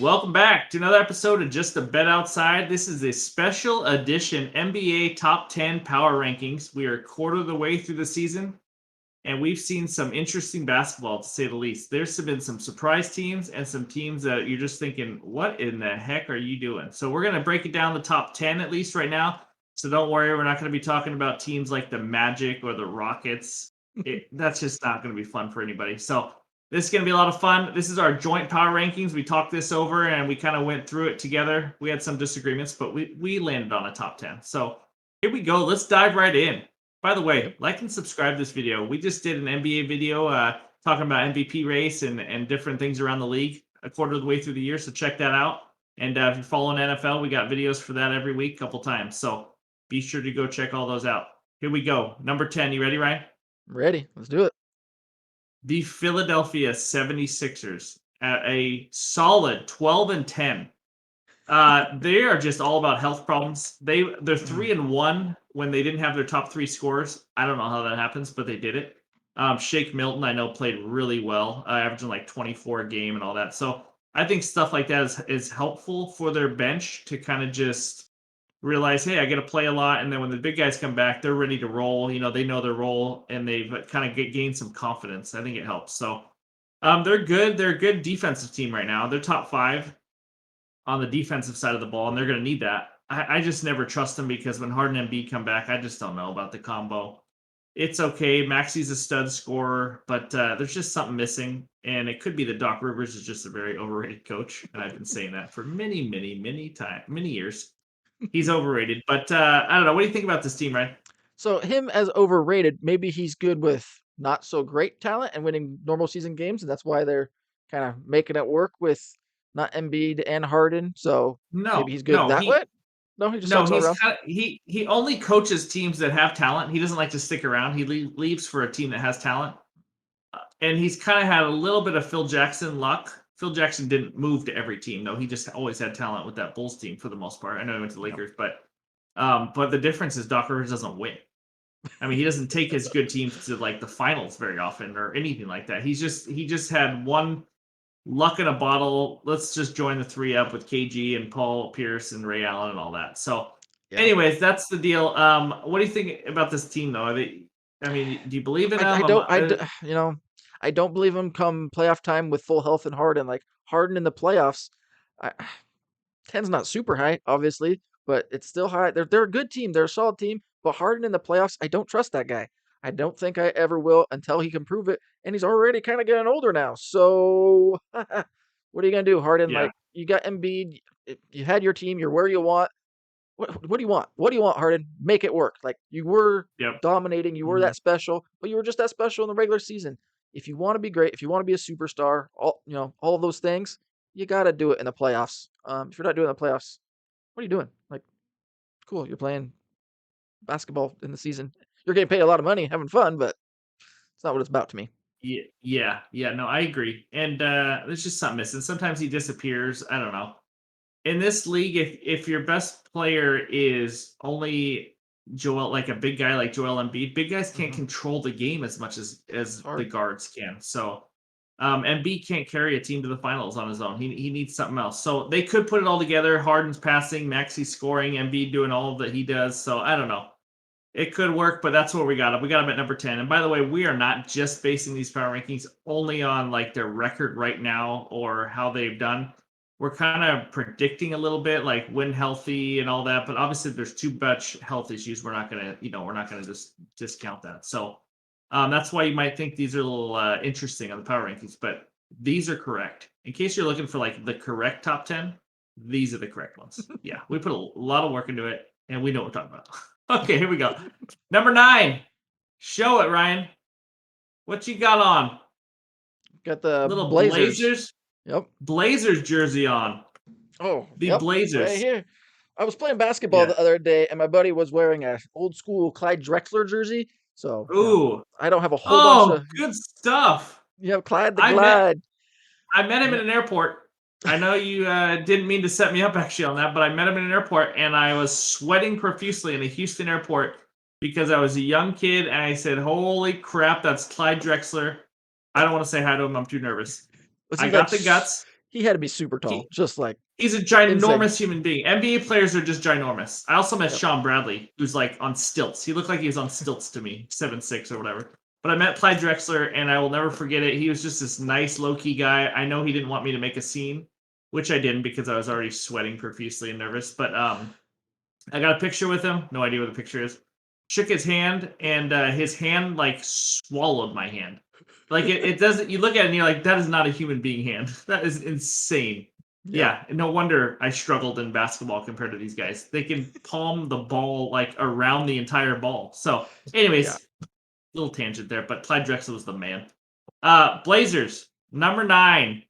Welcome back to another episode of Just a Bet Outside. This is a special edition NBA Top 10 Power Rankings. We are a quarter of the way through the season, and we've seen some interesting basketball, to say the least. There's been some surprise teams and some teams that you're just thinking, what in the heck are you doing? So we're going to break it down the top 10 at least right now. So don't worry, we're not going to be talking about teams like the Magic or the Rockets. That's just not going to be fun for anybody. So this is going to be a lot of fun. This is our joint power rankings. We talked this over and we kind of went through it together. We had some disagreements, but we landed on a top 10. So here we go. Let's dive right in. By the way, like and subscribe to this video. We just did an NBA video talking about MVP race and different things around the league a quarter of the way through the year. So check that out. And if you're following NFL, we got videos for that every week, a couple times. So be sure to go check all those out. Here we go. Number 10. You ready, Ryan? I'm ready. Let's do it. The Philadelphia 76ers at a solid 12-10. They are just all about health problems. They're 3-1 when they didn't have their top three scorers. I don't know how that happens, but they did it. Shake Milton, I know, played really well, averaging like 24 a game and all that. So I think stuff like that is helpful for their bench to kind of just realize, hey, I get to play a lot. And then when the big guys come back, they're ready to roll. You know, they know their role and they've kind of gained some confidence. I think it helps. So they're good. They're a good defensive team right now. They're top 5 on the defensive side of the ball, and they're going to need that. I just never trust them because when Harden and Embiid come back, I just don't know about the combo. It's okay. Maxi's a stud scorer, but there's just something missing, and it could be that Doc Rivers is just a very overrated coach, and I've been saying that for many years. He's overrated, but I don't know. What do you think about this team, Ryan? So him as overrated, maybe he's good with not so great talent and winning normal season games, and that's why they're kind of making it work with not Embiid and Harden. So No, maybe he's good no, that way. No, he just no. sucks all He's around. kind of, he only coaches teams that have talent. He doesn't like to stick around. He leaves for a team that has talent. And he's kind of had a little bit of Phil Jackson luck. Phil Jackson didn't move to every team, though. He just always had talent with that Bulls team for the most part. I know he went to the Lakers, but the difference is Doc Rivers doesn't win. I mean, he doesn't take his good teams to like the finals very often or anything like that. He just had one luck in a bottle. Let's just join the 3 up with KG and Paul Pierce and Ray Allen and all that. So, anyways, that's the deal. What do you think about this team, though? I mean, do you believe in them? I don't believe him come playoff time with full health and Harden. Like Harden in the playoffs, 10's not super high, obviously, but it's still high. They're a good team. They're a solid team. But Harden in the playoffs, I don't trust that guy. I don't think I ever will until he can prove it. And he's already kind of getting older now. So what are you gonna do, Harden? Yeah. Like you got Embiid. You had your team. You're where you want. What do you want? What do you want, Harden? Make it work. Like you were dominating. You were that special, but you were just that special in the regular season. If you want to be great, if you want to be a superstar, all of those things, you got to do it in the playoffs. If you're not doing the playoffs, what are you doing? Like, cool, you're playing basketball in the season. You're getting paid a lot of money, having fun, but it's not what it's about to me. Yeah. No, I agree. And there's just something missing. Sometimes he disappears. I don't know. In this league, if your best player is only Joel, like a big guy like Joel Embiid, big guys can't control the game as much as the guards can. So Embiid can't carry a team to the finals on his own. He needs something else. So they could put it all together. Harden's passing, Maxi scoring, Embiid doing all that he does. So I don't know. It could work, but that's where we got him. We got him at number 10. And by the way, we are not just basing these power rankings only on like their record right now or how they've done. We're kind of predicting a little bit, like when healthy and all that. But obviously, if there's too much health issues, we're not gonna just discount that. So that's why you might think these are a little interesting on the power rankings. But these are correct. In case you're looking for like the correct top 10, these are the correct ones. Yeah, we put a lot of work into it, and we know what we're talking about. Okay, here we go. Number 9. Show it, Ryan. What you got on? Got the little Blazers. Yep. Blazers jersey on. Oh, the Blazers. Right here. I was playing basketball the other day, and my buddy was wearing a old school Clyde Drexler jersey. So I don't have a whole bunch of good stuff. Clyde the Glide. I met him in an airport. I know you didn't mean to set me up actually on that, but I met him in an airport and I was sweating profusely in a Houston airport because I was a young kid and I said, "Holy crap, that's Clyde Drexler." I don't want to say hi to him. I'm too nervous. I got the guts. he had to be super tall, He just like he's a insane. ginormous human being. NBA players are just ginormous. I also met Yep. Sean Bradley, who's like on stilts. He looked like he was on stilts to me, 7'6" or whatever. But I met Clyde Drexler, and I will never forget it. He was just this nice, low key guy. I know he didn't want me to make a scene, which I didn't because I was already sweating profusely and nervous. But I got a picture with him. No idea what the picture is. Shook his hand, and his hand like swallowed my hand. Like it doesn't. You look at it and you're like, that is not a human being hand. That is insane. Yeah. Yeah, no wonder I struggled in basketball compared to these guys. They can palm the ball like around the entire ball. So, Yeah. anyways, little tangent there, but Clyde Drexler was the man. Blazers, number 9.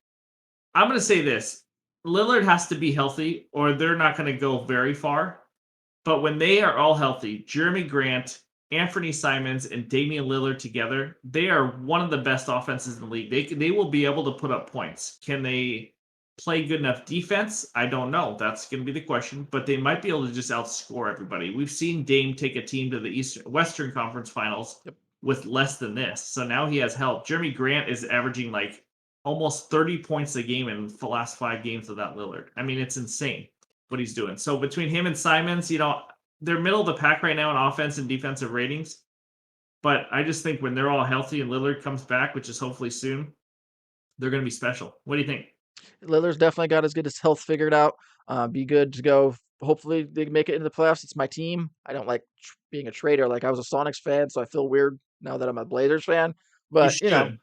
I'm gonna say this. Lillard has to be healthy, or they're not gonna go very far. But when they are all healthy, Jeremy Grant, Anthony Simons, and Damian Lillard together, they are one of the best offenses in the league. They will be able to put up points. Can they play good enough defense? I don't know. That's going to be the question. But they might be able to just outscore everybody. We've seen Dame take a team to the Western Conference Finals Yep. with less than this. So now he has help. Jeremy Grant is averaging like almost 30 points a game in the last 5 games without Lillard. I mean, it's insane what he's doing. So between him and Simons, they're middle of the pack right now in offense and defensive ratings. But I just think when they're all healthy and Lillard comes back, which is hopefully soon, they're going to be special. What do you think? Lillard's definitely got his good his health figured out. Be good to go. Hopefully they make it into the playoffs. It's my team. I don't like being a traitor. Like I was a Sonics fan, so I feel weird now that I'm a Blazers fan. You But should.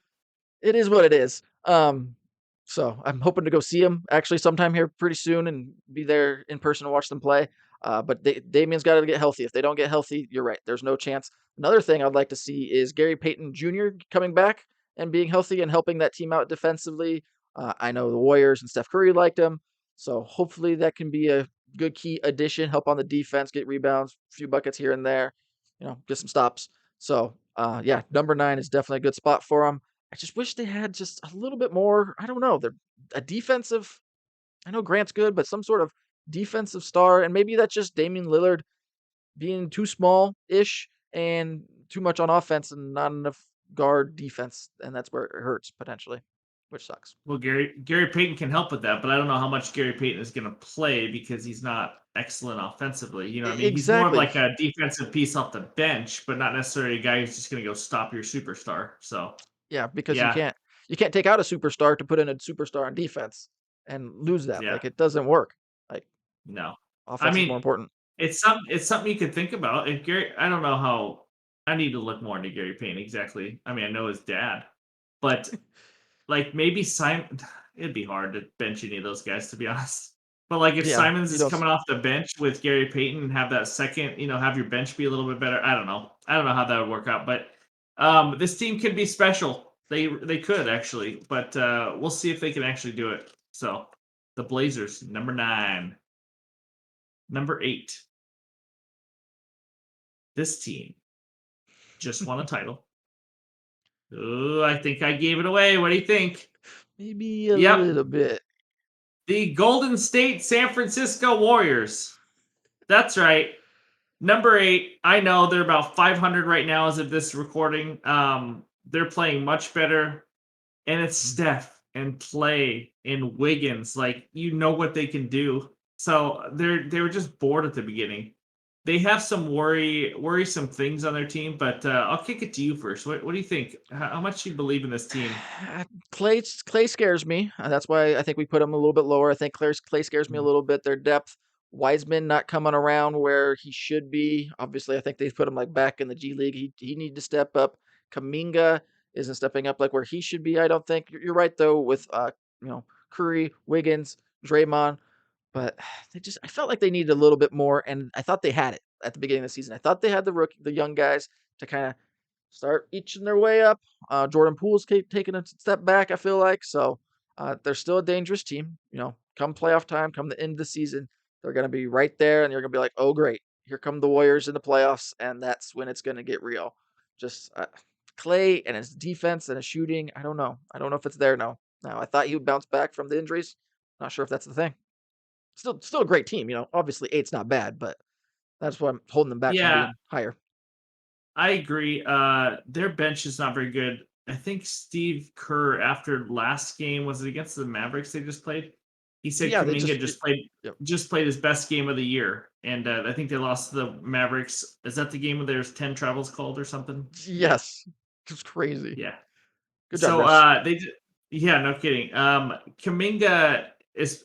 it is what it is. So I'm hoping to go see him actually sometime here pretty soon and be there in person to watch them play. But Damien's got to get healthy. If they don't get healthy, you're right. There's no chance. Another thing I'd like to see is Gary Payton Jr. coming back and being healthy and helping that team out defensively. I know the Warriors and Steph Curry liked him, so hopefully that can be a good key addition. Help on the defense, get rebounds, a few buckets here and there, get some stops. So yeah, number 9 is definitely a good spot for him. I just wish they had just a little bit more. I don't know. They're a defensive. I know Grant's good, but some sort of defensive star, and maybe that's just Damian Lillard being too small ish and too much on offense and not enough guard defense, and that's where it hurts potentially, which sucks. Well, Gary Payton can help with that, but I don't know how much Gary Payton is going to play because he's not excellent offensively. You know what I mean? He's more of Exactly. like a defensive piece off the bench, but not necessarily a guy who's just going to go stop your superstar. So, Yeah, because yeah, you can't take out a superstar to put in a superstar on defense and lose that. yeah, Like it doesn't work. Like no. I offense is more mean, important. it's something you could think about. If Gary, I don't know how. I need to look more into Gary Payton exactly. I mean, I know his dad, but like maybe Simon, it'd be hard to bench any of those guys to be honest. But like if Yeah, Simons you is don't. coming off the bench with Gary Payton and have that second, have your bench be a little bit better. I don't know. I don't know how that would work out, but this team could be special. They could actually, but we'll see if they can actually do it. So the Blazers, number 9, number 8. This team just won a title. Ooh, I think I gave it away. What do you think? Maybe a Yep, little bit. the Golden State San Francisco Warriors. That's right. Number 8. I know they're about 500 right now as of this recording. They're playing much better, and it's Steph and Clay and Wiggins. Like what they can do. So they were just bored at the beginning. They have some worrisome things on their team, but I'll kick it to you first. What do you think? How much do you believe in this team? Clay scares me. That's why I think we put him a little bit lower. I think Clay scares me a little bit. Their depth, Wiseman not coming around where he should be. Obviously, I think they've put him like back in the G League. He need to step up. Kaminga isn't stepping up like where he should be. I don't think. You're right though with Curry, Wiggins, Draymond, but I felt like they needed a little bit more, and I thought they had it at the beginning of the season. I thought they had the young guys to kind of start eaching their way up. Jordan Poole's taking a step back, I feel like. So they're still a dangerous team. Come playoff time, come the end of the season, they're going to be right there, and you're going to be like, oh, great. Here come the Warriors in the playoffs, and that's when it's going to get real. Just Clay and his defense and his shooting, I don't know. I don't know if it's there now. Now, I thought he would bounce back from the injuries. Not sure if that's the thing. Still a great team. Obviously 8's not bad, but that's why I'm holding them back from Yeah, being higher. I agree. Their bench is not very good. I think Steve Kerr, after last game, was it against the Mavericks they just played? He said Yeah, they Kuminga yep. just played his best game of the year, and I think they lost to the Mavericks. Is that the game where there's 10 travels called or something? Yeah, Yes. It's crazy. yeah. Good job, So refs. yeah, no kidding. Kuminga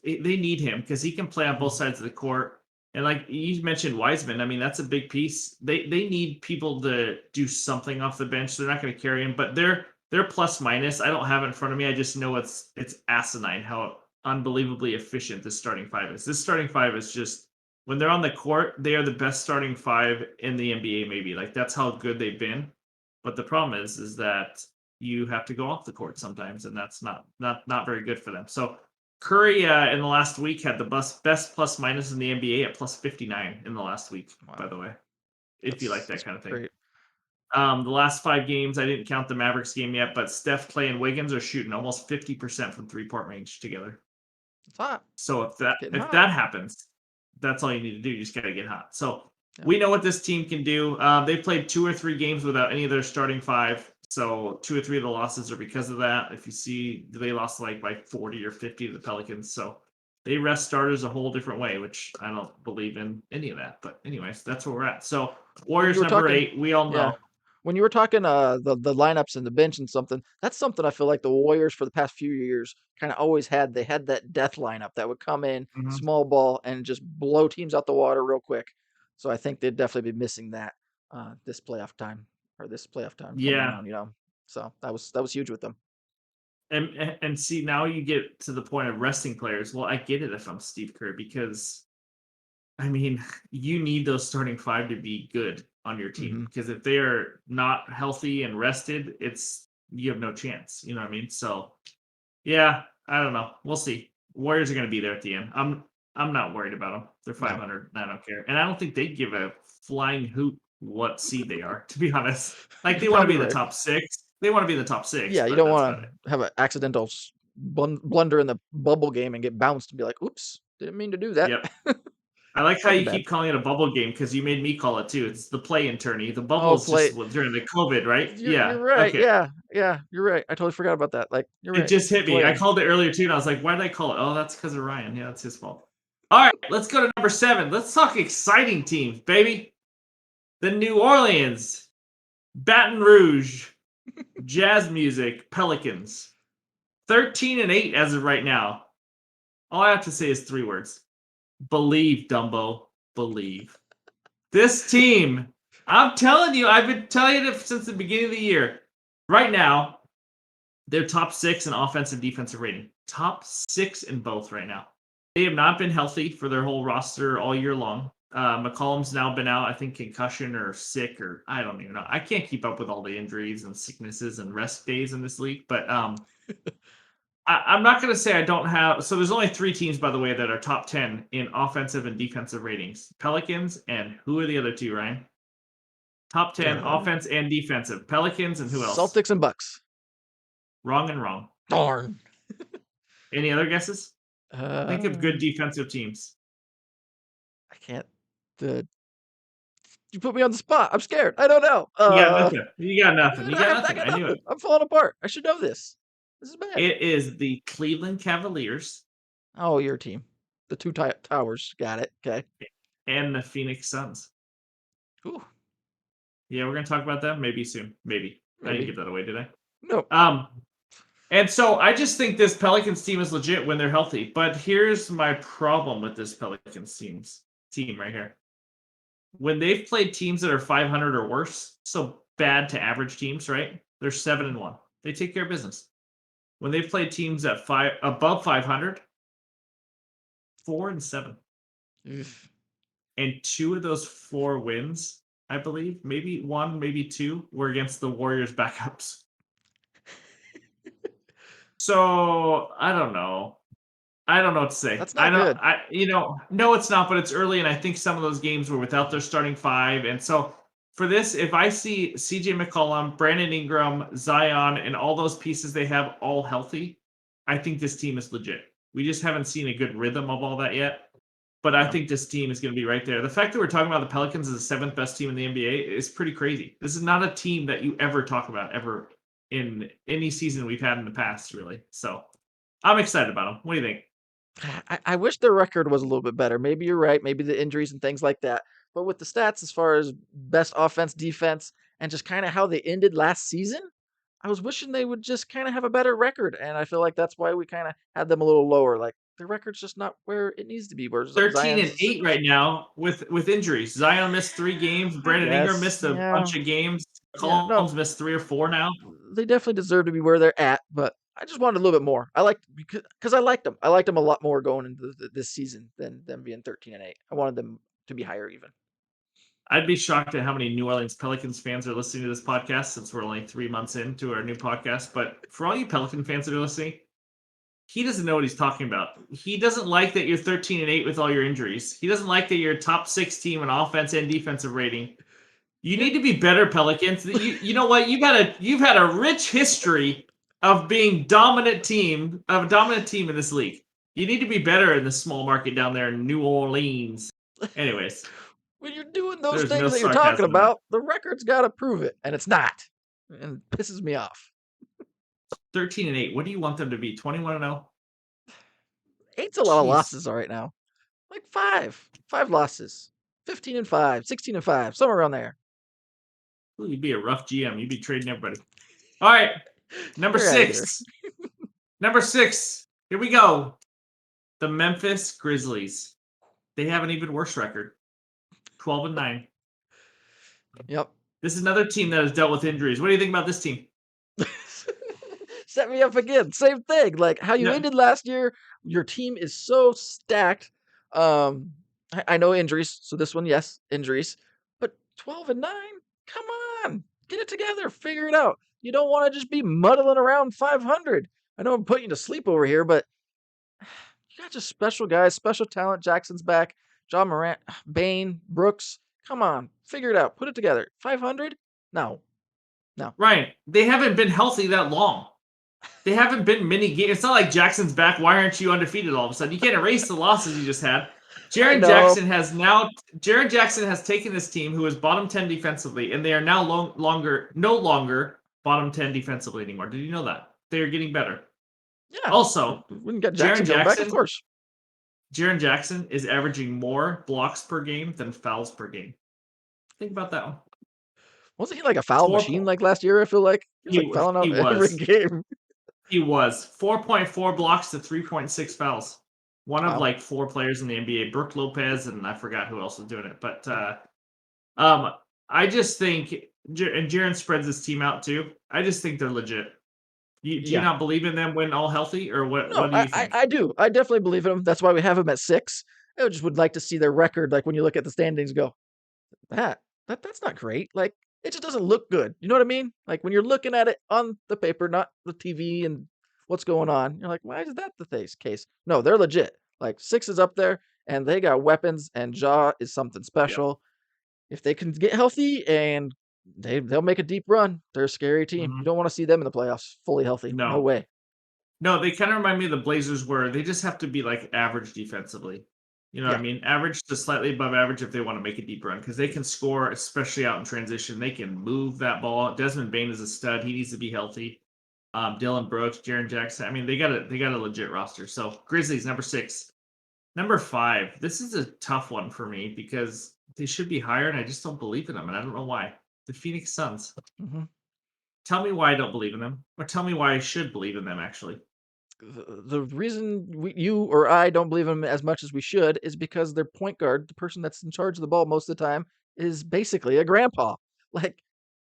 they need him because he can play on both Mhm. sides of the court. And like you mentioned Wiseman, I mean that's a big piece. They need people to do something off the bench. They're not going to carry him, but they're plus minus. I don't have it in front of me. I just know it's asinine how unbelievably efficient this starting five is. This starting five is just when they're on the court, they are the best starting five in the NBA. Maybe like that's how good they've been. But the problem is that you have to go off the court sometimes, and that's not very good for them. So Curry in the last week had the best plus minus in the NBA at plus 59 in the last week. By Wow. the way, if you like that That's kind of thing. great. The last 5 games, I didn't count the Mavericks game yet, but Steph, Clay, and Wiggins are shooting almost 50% from 3-point range together. It's hot. So Getting if hot. that happens, that's all you need to do. You just gotta get hot. So Yeah. we know what this team can do. They've played 2 or 3 games without any of their starting five. So 2 or 3 of the losses are because of that. If you see, they lost like by 40 or 50 to the Pelicans. So they rest starters a whole different way, which I don't believe in any of that. But anyways, that's where we're at. So Warriors were number talking 8, we all Yeah. know. When you were talking the lineups and the bench and something, that's something I feel like the Warriors for the past few years kind of always had. They had that death lineup that would come in, Mhm. small ball, and just blow teams out the water real quick. So I think they'd definitely be missing that this playoff time coming Yeah. around, So that was huge with them. And see, now you get to the point of resting players. Well, I get it if I'm Steve Kerr because I mean, you need those starting five to be good on your team Hmm. because if they are not healthy and rested, it's you have no chance. You know what I mean? So yeah, I don't know. We'll see. Warriors are going to be there at the end. I'm not worried about them. They're No, 500. I don't care, and I don't think they give a flying hoot what seed they are. To be honest, like you're they want to be probably in the right. top six. They want to be in the top six, Yeah, you but don't that's want about it. to have an accidental blunder in the bubble game and get bounced and be like, "Oops, didn't mean to do that." Yep. I like how That'd be you bad. keep calling it a bubble game because you made me call it too. It's the play-in tourney. The bubble Oh, is just play. during the COVID, right? You're Yeah. right. Okay. Yeah, yeah, you're right. I totally forgot about that. Like, you're It right. just The hit me. I play-in. called it earlier too, and I was like, why did I call it? Oh, that's because of Ryan. Yeah, that's his fault. All right, let's go to number 7. Let's talk exciting teams, baby. The New Orleans, Baton Rouge, Jazz Music, Pelicans. 13-8 as of right now. All I have to say is 3 words. Believe, Dumbo. Believe. This team, I'm telling you, I've been telling you it since the beginning of the year. Right now, they're top 6 in offensive defensive rating. Top 6 in both right now. They have not been healthy for their whole roster all year long. McCollum's now been out, I think concussion or sick, or I don't even know. I can't keep up with all the injuries and sicknesses and rest days in this league, but I'm not going to say I don't have. So there's only 3 teams, by the way, that are top 10 in offensive and defensive ratings. Pelicans and who are the other 2, Ryan? Top 10 Uh, offense and defensive. Pelicans and who else? Celtics and Bucks. Wrong and wrong. Darn. Any other guesses? Think of good Um, defensive teams. I can't. The You put me on the spot. I'm scared. I don't know. You got nothing. You got nothing. You got I nothing. got I knew it. nothing. I'm falling apart. I should know this. This is bad. It is the Cleveland Cavaliers Oh, your team. The two towers. Got it. Okay. and the Phoenix Suns. Ooh, Yeah, we're gonna talk about them maybe soon. Maybe. I didn't maybe. give that away, did I? Nope. And so I just think this Pelicans team is legit when they're healthy. But here's my problem with this Pelicans team right here. When they've played teams that are 500 or worse, so bad to average teams, right? They're 7-1. They take care of business. When they've played teams at above 500, 4-7. Oof. And 2 of those 4 wins, I believe, maybe 1, maybe 2, were against the Warriors backups. So I don't know. I don't know what to say. That's not good. No, it's not, but it's early, and I think some of those games were without their starting 5. And so for this, if I see CJ McCollum, Brandon Ingram, Zion, and all those pieces they have all healthy, I think this team is legit. We just haven't seen a good rhythm of all that yet. But I Yeah. think this team is going to be right there. The fact that we're talking about the Pelicans as the 7th best team in the NBA is pretty crazy. This is not a team that you ever talk about, ever. in any season we've had in the past, really. So I'm excited about them. What do you think? I wish their record was a little bit better. Maybe you're right. Maybe the injuries and things like that. But with the stats as far as best offense, defense, and just kind of how they ended last season, I was wishing they would just kind of have a better record. And I feel like that's why we kind of had them a little lower. Like their record's just not where it needs to be. Where 13 and Zion's, 8 right now with injuries. Zion missed 3 games. I Brandon Ingram guess, missed a yeah, bunch of games. yeah, no, Collins missed 3 or 4 now. they definitely deserve to be where they're at. But I just wanted a little bit more. I liked because I liked them. I liked them a lot more going into this season than them being 13 and 8. I wanted them to be higher even. I'd be shocked at how many New Orleans Pelicans fans are listening to this podcast since we're only 3 months into our new podcast. But for all you Pelican fans that are listening, he doesn't know what he's talking about. He doesn't like that you're 13 and 8 with all your injuries. He doesn't like that you're a top 6 team in offense and defensive rating. You need to be better, Pelicans. You know what? You've had a rich history of being a dominant team in this league. You need to be better in the small market down there in New Orleans. Anyways, when you're doing those there's things no that you're talking sarcasm in that. about, the record's got to prove it, and it's not, and it pisses me off. 13 and 8. What do you want them to be? 21 and 0? 8's a lot of Jeez. losses right now. Like five losses, 15 and 5, 16 and 5, somewhere around there. Ooh, you'd be a rough GM. You'd be trading everybody. All right, number Get outta 6. Number 6. Here we go. The Memphis Grizzlies. They have an even worse record. 12 and 9. Yep. This is another team that has dealt with injuries. What do you think about this team? Set me up again. Same thing. Like how you Yeah. ended last year. Your team is so stacked. I know injuries, so this one, yes, injuries. But 12 and 9, come on, get it together, figure it out. You don't want to just be muddling around 500. I know I'm putting you to sleep over here, but you got just special guys, special talent. Jackson's back. John Morant, Bane, Brooks. Come on, figure it out. Put it together. 500? No. Ryan, they haven't been healthy that long. They haven't been many games. It's not like Jackson's back. Why aren't you undefeated all of a sudden? You can't erase the losses you just had. Jaren Jackson has taken this team, who is bottom 10 defensively, and they are now no longer bottom 10 defensively anymore. Did you know that? They are getting better. Yeah. Also, when you got Jackson back, of course. Jaren Jackson is averaging more blocks per game than fouls per game. Think about that one. Wasn't he like a foul machine like last year? I feel like he was like fouling out every game. He was 4.4 blocks to 3.6 fouls. One of like 4 players in the NBA, Brook Lopez, and I forgot who else was doing it. But I just think, and Jaren spreads his team out too. I just think they're legit. Do you not believe in them when all healthy, or what? No, what do you think? I do. I definitely believe in them. That's why we have them at 6. I just would like to see their record. Like when you look at the standings, go that's not great. Like it just doesn't look good. You know what I mean? Like when you're looking at it on the paper, not the TV and what's going on, you're like, why is that the case? No, they're legit. Like 6 is up there, and they got weapons, and Ja is something special. If they can get healthy and they'll make a deep run. They're a scary team. Mm-hmm. You don't want to see them in the playoffs fully healthy. No way. No, they kind of remind me of the Blazers, where they just have to be like average defensively. You know what I mean? Average to slightly above average if they want to make a deep run, because they can score, especially out in transition. They can move that ball. Desmond Bane is a stud. He needs to be healthy. Dylan Brooks, Jaren Jackson. I mean, they got a legit roster. So Grizzlies, number 6. Number 5. This is a tough one for me because they should be higher, and I just don't believe in them, and I don't know why. The Phoenix Suns. Mm-hmm. Tell me why I don't believe in them, or tell me why I should believe in them, actually. The reason you or I don't believe in them as much as we should is because their point guard, the person that's in charge of the ball most of the time, is basically a grandpa. Like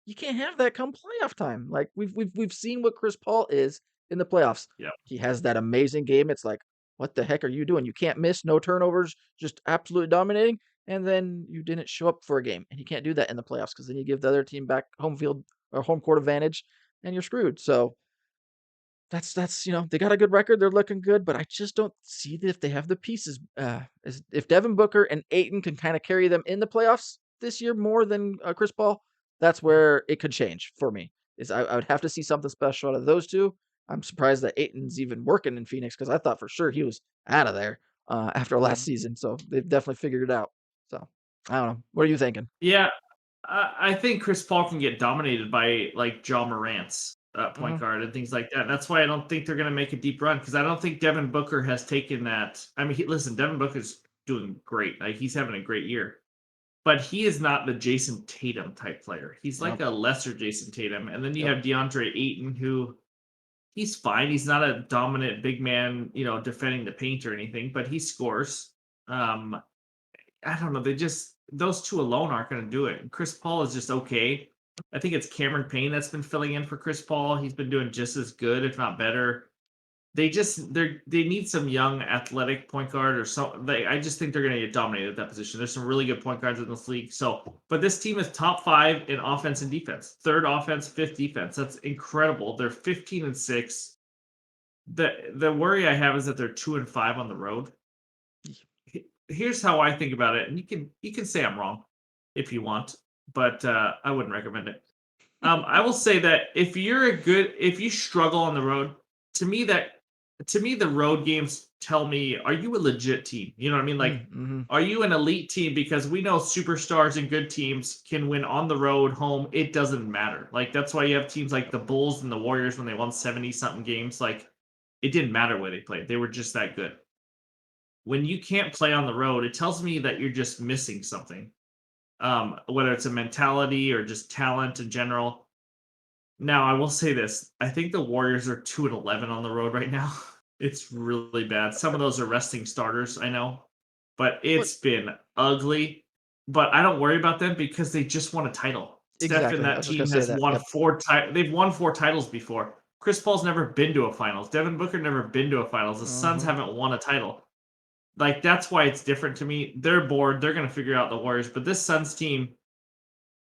you can't have that come playoff time. Like we've seen what Chris Paul is in the playoffs. Yeah, he has that amazing game. It's like, what the heck are you doing? You can't miss, no turnovers, just absolutely dominating. And then you didn't show up for a game, and you can't do that in the playoffs because then you give the other team back home field or home court advantage, and you're screwed. So that's they got a good record. They're looking good, but I just don't see if they have the pieces. If Devin Booker and Ayton can kind of carry them in the playoffs this year more than Chris Paul, that's where it could change for me. I would have to see something special out of those two. I'm surprised that Ayton's even working in Phoenix because I thought for sure he was out of there after last season. So they've definitely figured it out. So I don't know. What are you thinking? Yeah, I think Chris Paul can get dominated by like Ja Morant's. point guard and things like that. That's why I don't think they're going to make a deep run because I don't think Devin Booker has taken that. I mean, listen, Devin Booker's doing great. Like he's having a great year, but he is not the Jason Tatum type player. He's like a lesser Jason Tatum. And then you have DeAndre Ayton, who he's fine. He's not a dominant big man, defending the paint or anything, but he scores. I don't know. Those two alone aren't going to do it. Chris Paul is just okay. I think it's Cameron Payne that's been filling in for Chris Paul. He's been doing just as good, if not better. They need some young athletic point guard or something. I just think they're going to get dominated at that position. There's some really good point guards in this league. But this team is top 5 in offense and defense. 3rd offense, 5th defense. That's incredible. They're 15-6. The worry I have is that they're 2-5 on the road. Here's how I think about it, and you can say I'm wrong if you want, but I wouldn't recommend it. I will say that if you struggle on the road, to me the road games tell me, are you a legit team? You know what I mean? Like, are you an elite team? Because we know superstars and good teams can win on the road, home. It doesn't matter. Like that's why you have teams like the Bulls and the Warriors when they won 70-something games. Like it didn't matter where they played; they were just that good. When you can't play on the road, it tells me that you're just missing something. Whether it's a mentality or just talent in general. Now, I will say this. I think the Warriors are 2-11 on the road right now. It's really bad. Some of those are resting starters, I know. But it's been ugly. But I don't worry about them because they just won a title. Steph and that team has won 4 titles. They've won 4 titles before. Chris Paul's never been to a finals. Devin Booker never been to a finals. The Suns haven't won a title. Like, that's why it's different to me. They're bored. They're going to figure out the Warriors. But this Suns team,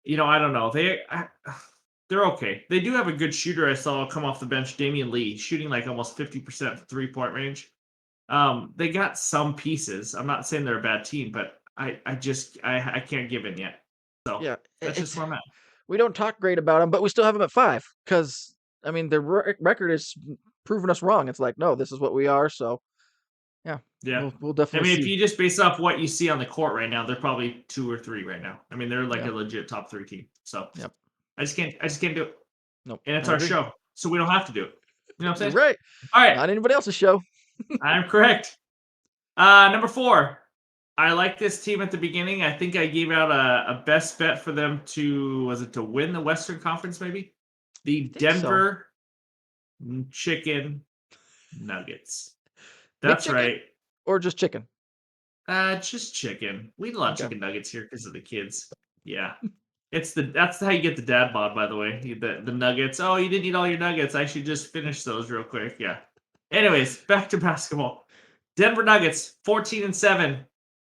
I don't know. They're okay. They do have a good shooter I saw come off the bench, Damian Lee, shooting like almost 50% three-point range. They got some pieces. I'm not saying they're a bad team, but I can't give in yet. So yeah, that's just where I'm at. We don't talk great about them, but we still have them at 5 because, I mean, their record is proving us wrong. It's like, no, this is what we are. So, yeah, we'll definitely see. If you just base off what you see on the court right now, they're probably 2 or 3 right now. I mean, they're like a legit top 3 team. So I just can't do it. Nope. And it's our show, so we don't have to do it. You know what I'm saying? Right. All right. Not anybody else's show. I'm correct. Number 4. I like this team at the beginning. I think I gave out a best bet for them to win the Western Conference, maybe? The Denver Chicken Nuggets. That's right. Or just chicken? Just chicken. We eat a lot of chicken nuggets here because of the kids. Yeah. That's how you get the dad bod, by the way. The nuggets. Oh, you didn't eat all your nuggets. I should just finish those real quick. Yeah. Anyways, back to basketball. Denver Nuggets, 14-7.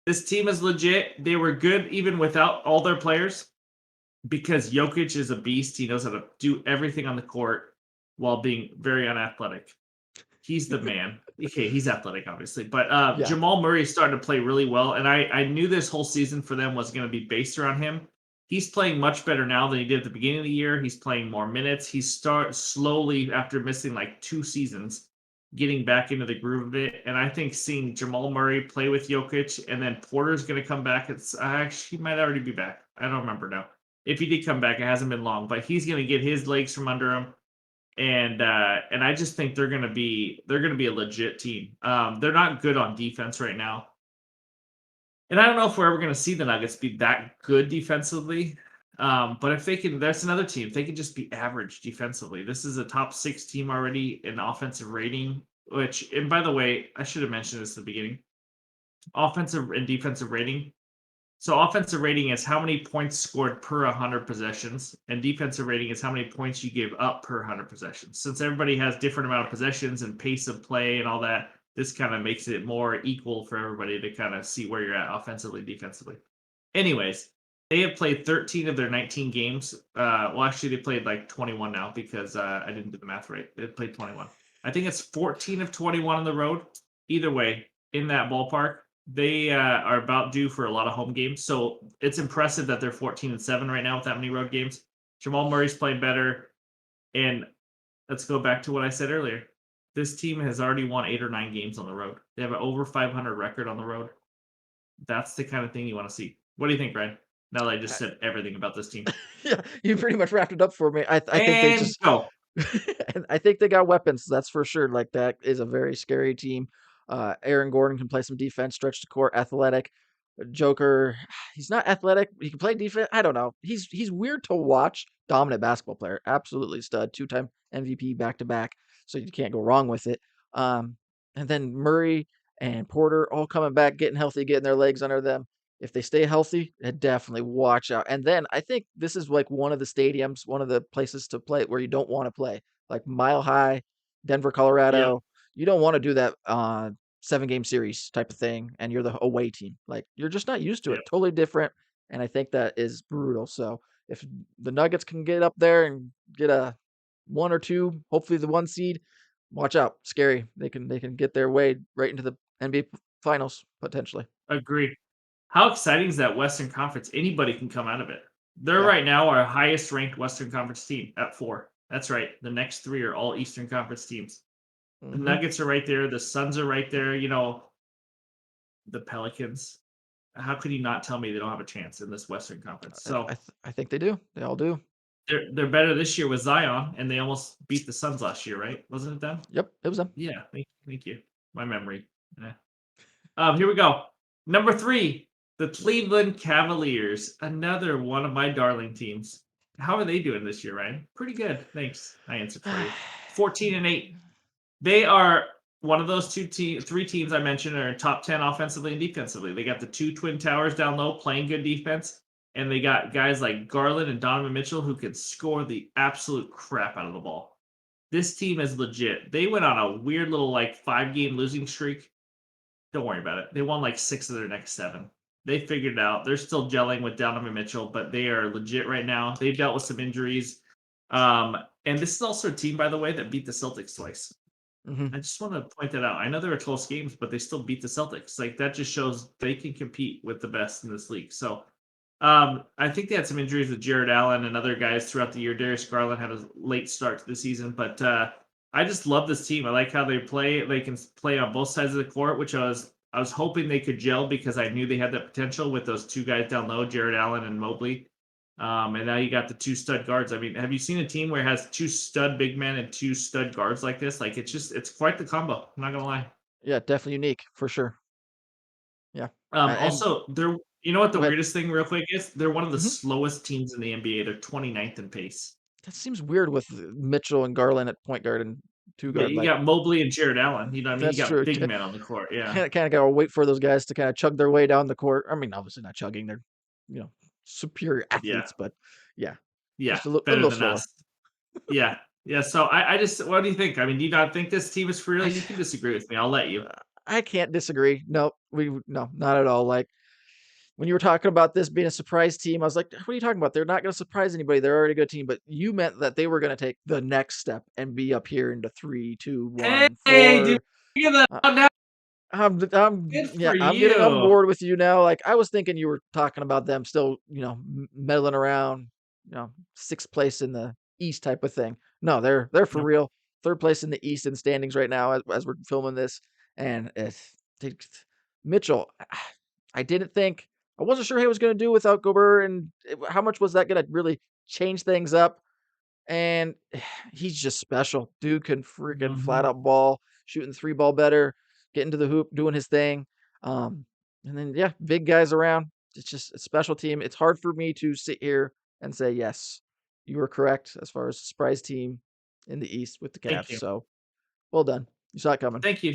This team is legit. They were good even without all their players because Jokic is a beast. He knows how to do everything on the court while being very unathletic. He's the man. Okay, he's athletic, obviously. But Jamal Murray is starting to play really well. And I knew this whole season for them was going to be based around him. He's playing much better now than he did at the beginning of the year. He's playing more minutes. He's slowly, after missing like 2 seasons, getting back into the groove of it. And I think seeing Jamal Murray play with Jokic and then Porter's going to come back. He might already be back. I don't remember now. If he did come back, it hasn't been long. But he's going to get his legs from under him. And I just think they're gonna be a legit team. They're not good on defense right now, and I don't know if we're ever gonna see the Nuggets be that good defensively. But if they can, that's another team. If they can just be average defensively, this is a top 6 team already in offensive rating. And by the way, I should have mentioned this at the beginning. Offensive and defensive rating. So offensive rating is how many points scored per 100 possessions, and defensive rating is how many points you give up per 100 possessions. Since everybody has different amount of possessions and pace of play and all that, this kind of makes it more equal for everybody to kind of see where you're at offensively, defensively. Anyways, they have played 13 of their 19 games. Well, actually, they played like 21 now because I didn't do the math right. They played 21. I think it's 14 of 21 on the road. Either way, in that ballpark. They are about due for a lot of home games. So it's impressive that they're 14-7 right now with that many road games. Jamal Murray's playing better. And let's go back to what I said earlier. This team has already won 8 or 9 games on the road. They have an over 500 record on the road. That's the kind of thing you want to see. What do you think, Brian? Now that I just said everything about this team. Yeah, you pretty much wrapped it up for me. I think they just go. And I think they got weapons, that's for sure. Like, that is a very scary team. Aaron Gordon can play some defense, stretch the court, athletic. Joker, he's not athletic. He can play defense. I don't know. He's weird to watch. Dominant basketball player, absolutely stud. 2-time MVP back to back. So you can't go wrong with it. Um, and then Murray and Porter all coming back, getting healthy, getting their legs under them. If they stay healthy, definitely watch out. And then I think this is like one of the stadiums, one of the places to play where you don't want to play, like Mile High, Denver, Yep. Colorado. You don't want to do that 7-game series type of thing, and you're the away team. Like, you're just not used to it. Yep. Totally different. And I think that is brutal. So if the Nuggets can get up there and get a 1 or 2, hopefully the 1 seed, watch out. Scary. They can get their way right into the NBA finals potentially. Agree. How exciting is that Western Conference? Anybody can come out of it. They're Yeah. right now our highest ranked Western Conference team at 4. That's right. The next 3 are all Eastern Conference teams. The Hmm. Nuggets are right there. The Suns are right there. The Pelicans. How could you not tell me they don't have a chance in this Western Conference? So I think they do. They all do. they're better this year with Zion, and they almost beat the Suns last year, right? Wasn't it them? Yep, it was them. Yeah. Thank you. My memory. Eh. Here we go. Number 3, the Cleveland Cavaliers, another one of my darling teams. How are they doing this year, Ryan? Pretty good. Thanks. I answered for you. 14-8. They are one of those 3 teams I mentioned are top 10 offensively and defensively. They got the 2 twin towers down low playing good defense, and they got guys like Garland and Donovan Mitchell who can score the absolute crap out of the ball. This team is legit. They went on a weird little 5-game losing streak. Don't worry about it. They won 6 of their next 7. They figured it out. They're still gelling with Donovan Mitchell, but they are legit right now. They've dealt with some injuries. And this is also a team, by the way, that beat the Celtics twice. Hmm. I just want to point that out. I know they were close games, but they still beat the Celtics. That just shows they can compete with the best in this league. So I think they had some injuries with Jared Allen and other guys throughout the year. Darius Garland had a late start to the season, but I just love this team. I like how they play. They can play on both sides of the court, which I was hoping they could gel because I knew they had that potential with those 2 guys down low, Jared Allen and Mobley. And now you got the 2 stud guards. I mean, have you seen a team where it has 2 stud big men and 2 stud guards like this? It's quite the combo. I'm not gonna lie. Yeah, definitely unique for sure. Yeah. And Also, they're you know what the go ahead. weirdest thing real quick is? They're one of the Hmm. slowest teams in the NBA. They're 29th in pace. That seems weird with Mitchell and Garland at point guard and two But guard. you Like, got Mobley and Jared Allen. You know what I mean? You that's got true. big men on the court. Yeah. Kind of gotta wait for those guys to kind of chug their way down the court. I mean, obviously not chugging; they're you know superior Yeah. athletes, but yeah, Yeah. just a Better little than slower. us. Yeah. Yeah. So I just what do you think? I mean, do you not think this team is for real? I You can disagree with me. I'll let you. I can't disagree. No, no, not at all. Like, when you were talking about this being a surprise team, I was like, what are you talking about? They're not going to surprise anybody. They're already a good team. But you meant that they were going to take the next step and be up here into 3, 2, Hey, 1, did you 4. figure that Uh, out now? I'm Good yeah, for I'm getting on you. board with you now. Like, I was thinking you were talking about them still, meddling around, 6th place in the East type of thing. No, they're for Nope. real. 3rd place in the East in standings right now as we're filming this. And they- Mitchell, I wasn't sure he was going to do without Gobert, and how much was that going to really change things up? And he's just special. Dude can freaking flat Mhm. out ball, shooting the 3 ball better, getting to the hoop, doing his thing. Um, and then yeah, big guys around. It's just a special team. It's hard for me to sit here and say yes, you were correct as far as surprise team in the East with the Thank Cavs. you. So well done. You saw it coming. Thank you.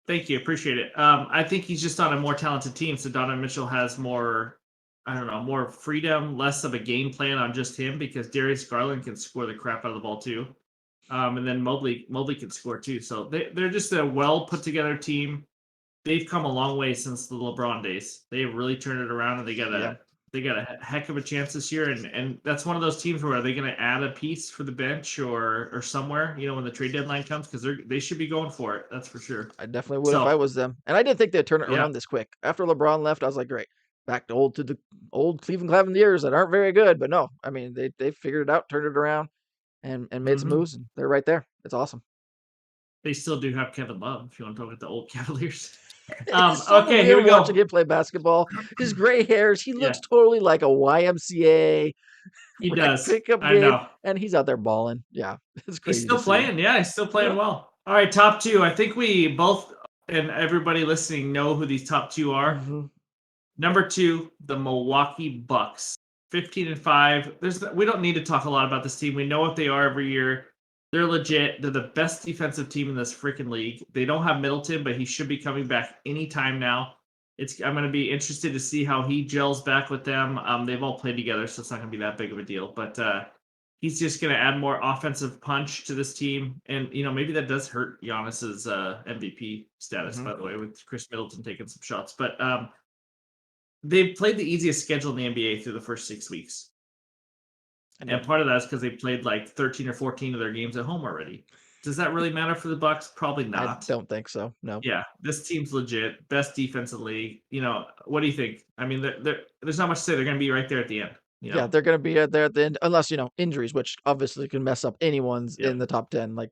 Thank you. Appreciate it. I think he's just on a more talented team. So Donovan Mitchell has more, I don't know, more freedom, less of a game plan on just him because Darius Garland can score the crap out of the ball too. And then Mobley can score too. So they're just a well put together team. They've come a long way since the LeBron days. They have really turned it around, and Yeah. they got a heck of a chance this year. And that's one of those teams where are they going to add a piece for the bench or somewhere, when the trade deadline comes because they should be going for it. That's for sure. I definitely would if I So was them. And I didn't think they'd turn it yeah, around this quick. After LeBron left, I was like, great. Back to the old Cleveland Cavaliers that aren't very good. But no, I mean they figured it out, turned it around, and made some hmm moves, and they're right there. It's awesome. they still do have Kevin Love. If you want to talk about the old Cavaliers, It's so Okay, here we weird watching go. him play basketball. His gray hairs, he Yeah, looks totally like a YMCA he like does. pickup I game, know. and he's out there balling. Yeah, it's He's crazy to still see. playing. Yeah, he's still playing Yep. well. All right, top two. I think we both and everybody listening know who these top two are. Hmm. Number two, the Milwaukee Bucks. 15-5. We don't need to talk a lot about this team. We know what they are every year. They're legit. They're the best defensive team in this freaking league. They don't have Middleton, but he should be coming back anytime now. I'm going to be interested to see how he gels back with them. They've all played together, so it's not going to be that big of a deal. But he's just going to add more offensive punch to this team, and maybe that does hurt Giannis's MVP status. Hmm. By the way, with Chris Middleton taking some shots, but they've played the easiest schedule in the NBA through the first 6 weeks. And part of that is because they played like 13 or 14 of their games at home already. Does that really matter for the Bucks? Probably I not. don't think so. No. Yeah, this team's legit. Best defense in the league. What do you think? I mean, there's not much to say. They're going to be right there at the end. Yeah, they're going to be there at the end, unless injuries, which obviously can mess up anyone's Yep. in the top 10. Like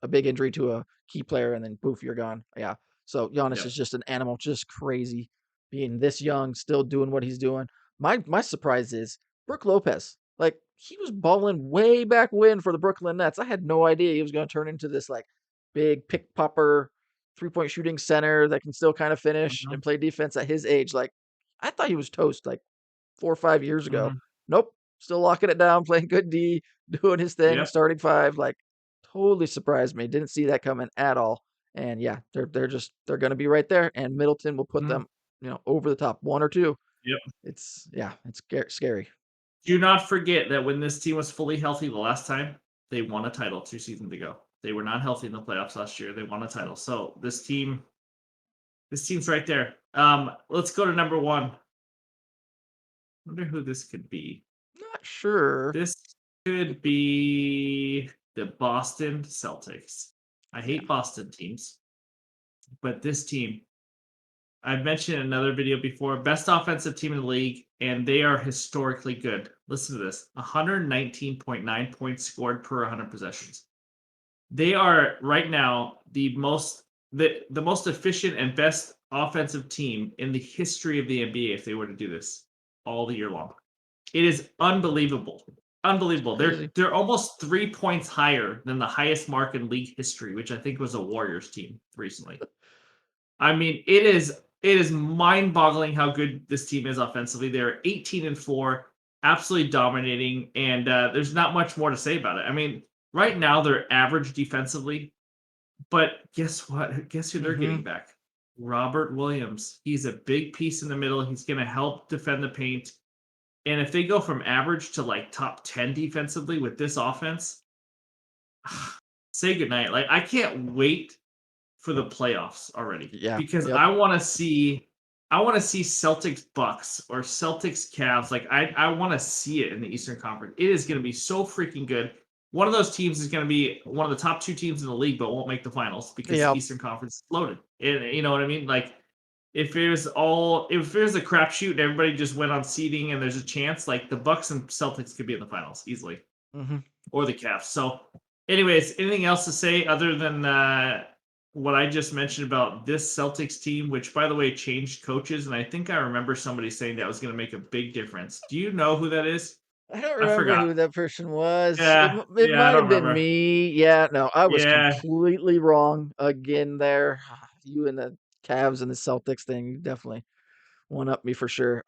a big injury to a key player, and then poof, you're gone. Yeah. So Giannis Yep. is just an animal, just crazy, being this young, still doing what he's doing. My surprise is Brook Lopez. Like he was balling way back when for the Brooklyn Nets. I had no idea he was going to turn into this like big pick popper, 3-point shooting center that can still kind of finish Mhm, and play defense at his age. Like I thought he was toast like 4 or 5 years ago. mhm. Nope, still locking it down, playing good D, doing his thing, Yep. starting five. Like totally surprised me. Didn't see that coming at all. And yeah, they're gonna be right there. And Middleton will put Mhm. them, over the top, one or two. Yep. It's scary. Do not forget that when this team was fully healthy the last time, they won a title 2 seasons ago. They were not healthy in the playoffs last year. They won a title. So this team's right there. Let's go to number one. Wonder who this could be. Not sure. This could be the Boston Celtics. I Yeah. hate Boston teams, but this team, I've mentioned in another video before, best offensive team in the league, and they are historically good. Listen to this: 119.9 points scored per 100 possessions. They are right now the most efficient and best offensive team in the history of the NBA if they were to do this all the year long. It is unbelievable. It's Unbelievable. They're crazy. they're almost 3 points higher than the highest mark in league history, which I think was a Warriors team recently. I mean, it is mind-boggling how good this team is offensively. They're 18-4, absolutely dominating, and there's not much more to say about it. I mean, right now they're average defensively, but guess what? Guess who they're Hmm. getting back? Robert Williams. He's a big piece in the middle. He's going to help defend the paint. And if they go from average to like top 10 defensively with this offense, say goodnight. Like I can't wait for the playoffs already Yeah. because Yep. I want to see Celtics Bucks or Celtics Cavs. Like I want to see it in the Eastern Conference. It is going to be so freaking good. One of those teams is going to be one of the top two teams in the league, but won't make the finals because the Yep. Eastern Conference is loaded. And you know what I mean? Like if it was a crapshoot and everybody just went on seeding and there's a chance, like the Bucks and Celtics could be in the finals easily, Hmm. or the Cavs. So, anyways, anything else to say other than what I just mentioned about this Celtics team, which by the way changed coaches, and I think I remember somebody saying that was going to make a big difference. Do you know who that is? I don't I remember forgot. who that person was. It Yeah, m it yeah, I might don't have been remember. me. Yeah, no, I was Yeah, completely wrong again there. You and the Cavs and the Celtics thing, you definitely one up me for sure.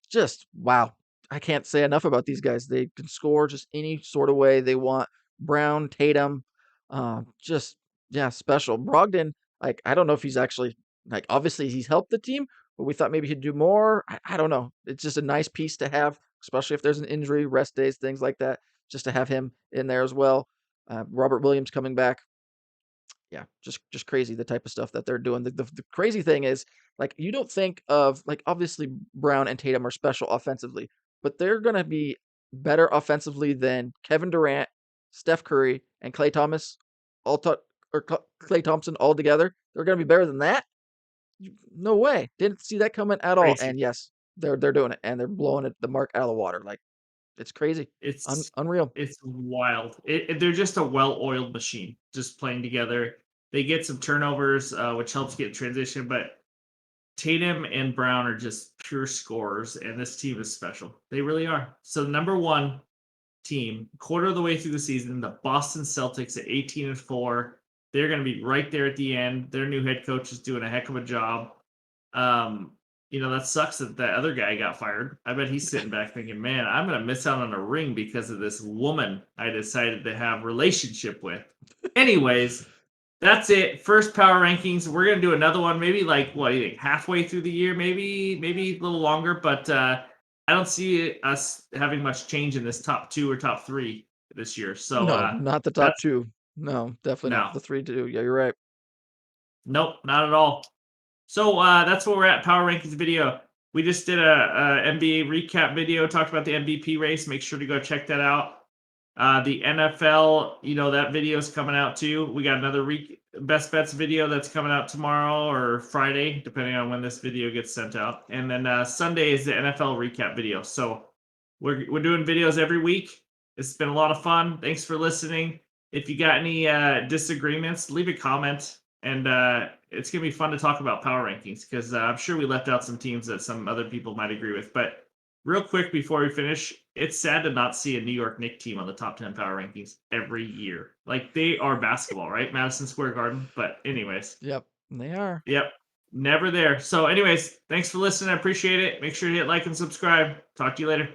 Just wow. I can't say enough about these guys. They can score just any sort of way they want. Brown, Tatum, just yeah, special. Brogdon, like I don't know if he's actually like obviously he's helped the team, but we thought maybe he'd do more. I don't know. It's just a nice piece to have, especially if there's an injury, rest days, things like that. Just to have him in there as well. Robert Williams coming back, yeah, just crazy the type of stuff that they're doing. The crazy thing is, like, you don't think of like obviously Brown and Tatum are special offensively, but they're gonna be better offensively than Kevin Durant, Steph Curry, and Clay Thomas all or Clay Thompson all together. They're gonna be better than that? No way. Didn't see that coming at all. crazy. And yes, they're doing it and they're blowing it the mark out of the water. Like it's crazy. It's Unreal. it's wild. They're just a well-oiled machine, just playing together. They get some turnovers, which helps get transition, but Tatum and Brown are just pure scorers, and this team is special. They really are. So number one team, quarter of the way through the season, the Boston Celtics at 18-4. They're going to be right there at the end. Their new head coach is doing a heck of a job. That sucks that other guy got fired. I bet he's sitting back thinking, man, I'm going to miss out on a ring because of this woman I decided to have relationship with. Anyways, that's it. First power rankings. We're going to do another one, maybe like, what do you think, halfway through the year, maybe a little longer, but I don't see us having much change in this top 2 or top 3 this year. So No, not the top 2. No, definitely not no. the 3 2. Yeah, you're right. Nope, not at all. So that's where we're at. Power rankings video. We just did a NBA recap video, talked about the MVP race. Make sure to go check that out. The NFL, that video is coming out too. We got another best bets video that's coming out tomorrow or Friday, depending on when this video gets sent out. And then Sunday is the NFL recap video. So we're doing videos every week. It's been a lot of fun. Thanks for listening. If you got any disagreements, leave a comment. And it's going to be fun to talk about power rankings because I'm sure we left out some teams that some other people might agree with. But real quick before we finish, it's sad to not see a New York Knicks team on the top 10 power rankings every year. Like, they are basketball, right? Madison Square Garden. But anyways. Yep, they are. Yep. Never there. So anyways, thanks for listening. I appreciate it. Make sure to hit like and subscribe. Talk to you later.